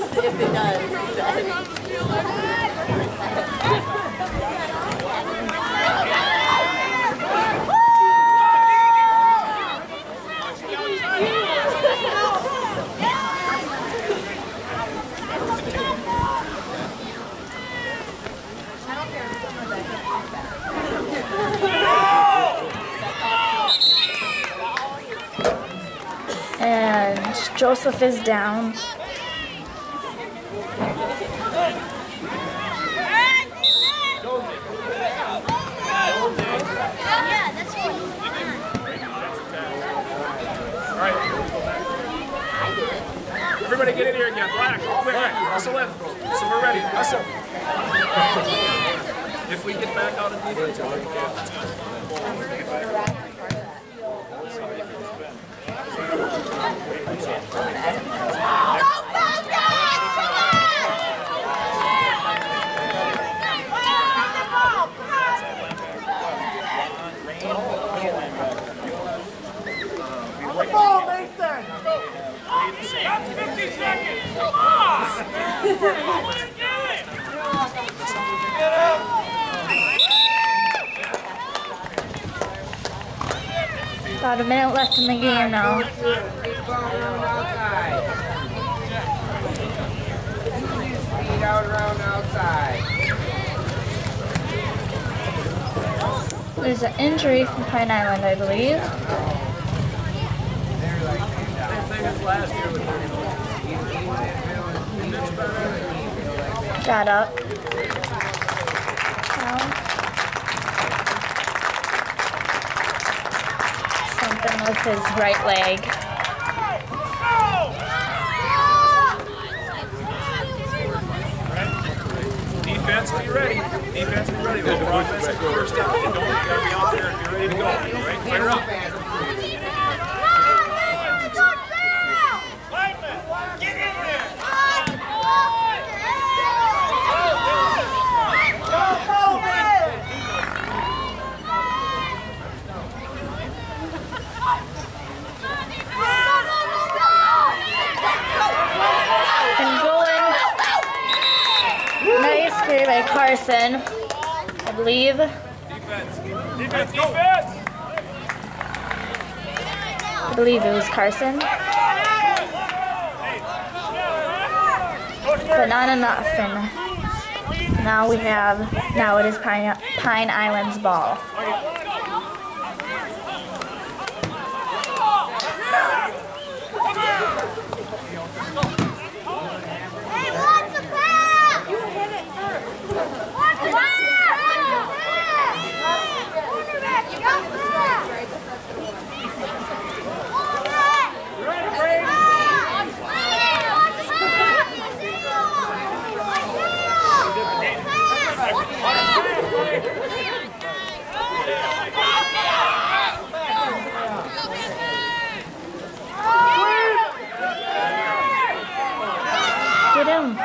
And Joseph is down. Everybody get in here again. Black. Quick. Hustle in. So we're ready. Hustle. If we get back out of defense, we'll Got 50 seconds! Come on! About a minute left in the game now. There's an injury from Pine Island, I believe. Got up. Down. Something with his right leg. Defense, be ready. Defense, be ready. We'll offense first down. And don't be out there if you're ready to go. Right? Fire up. Get in there. And going. Nice play by Carson, I believe. Defense. Defense. Defense. I believe it was Carson. But not enough. And now it is Pine Island's ball. Get him.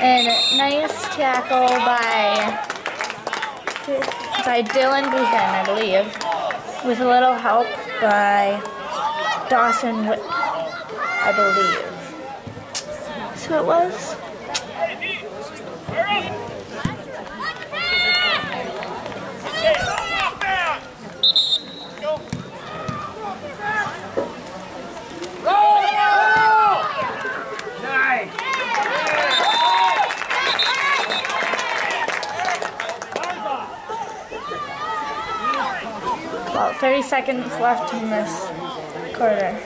And nice tackle by Dylan Buchan, I believe, with a little help by Dawson, I believe. So it was. About 30 seconds left in this quarter.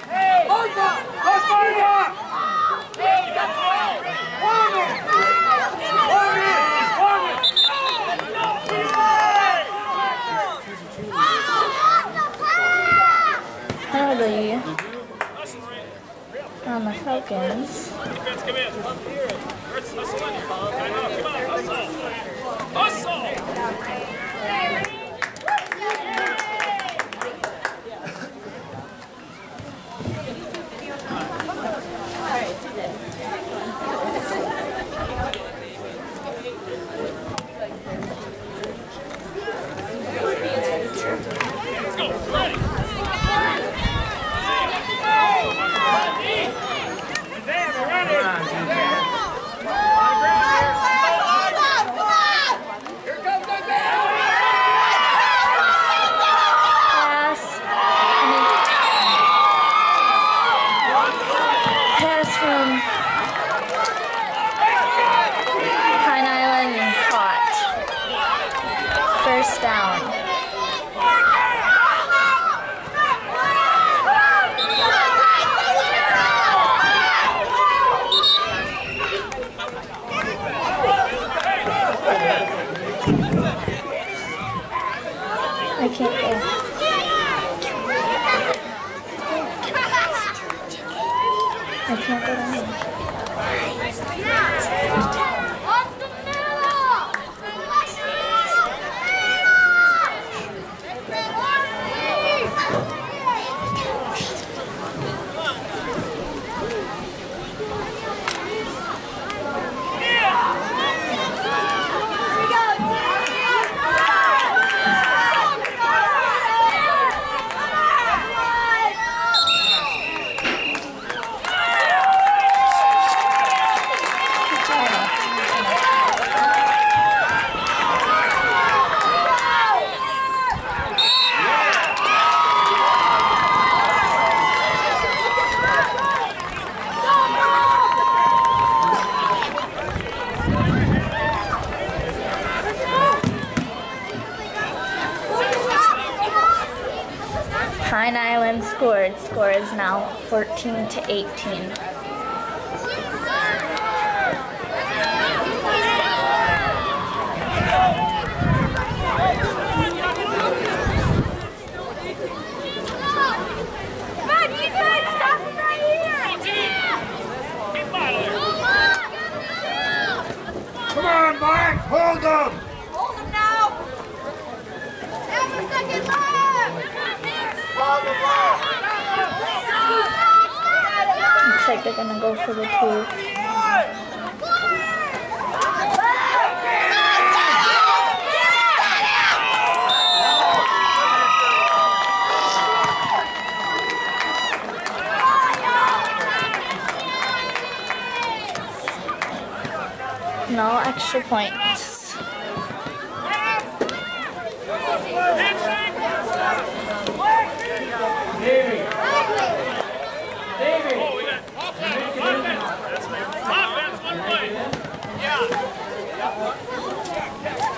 Hey! on the Falcons. Defense, come in. Hustle in here. Come on, hustle. Hustle. First down. I can't go. I can't go down. Pine Island scored. Score is now 14-18. Come on, Mike! Hold them! Hold them now! Have a second left! Hold them left! Looks like they're gonna go for the two. No extra points.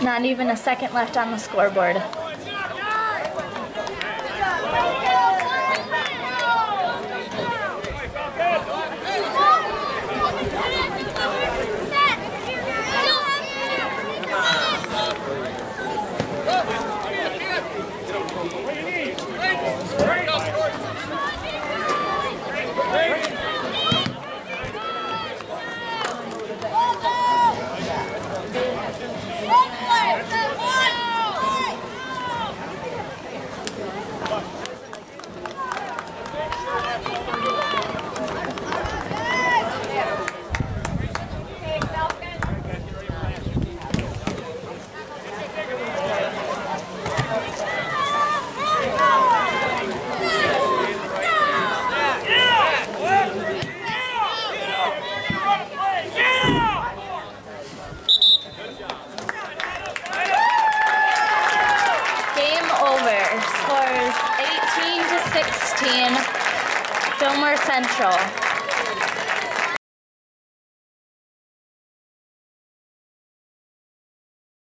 Not even a second left on the scoreboard. Scores 18-16, Fillmore Central.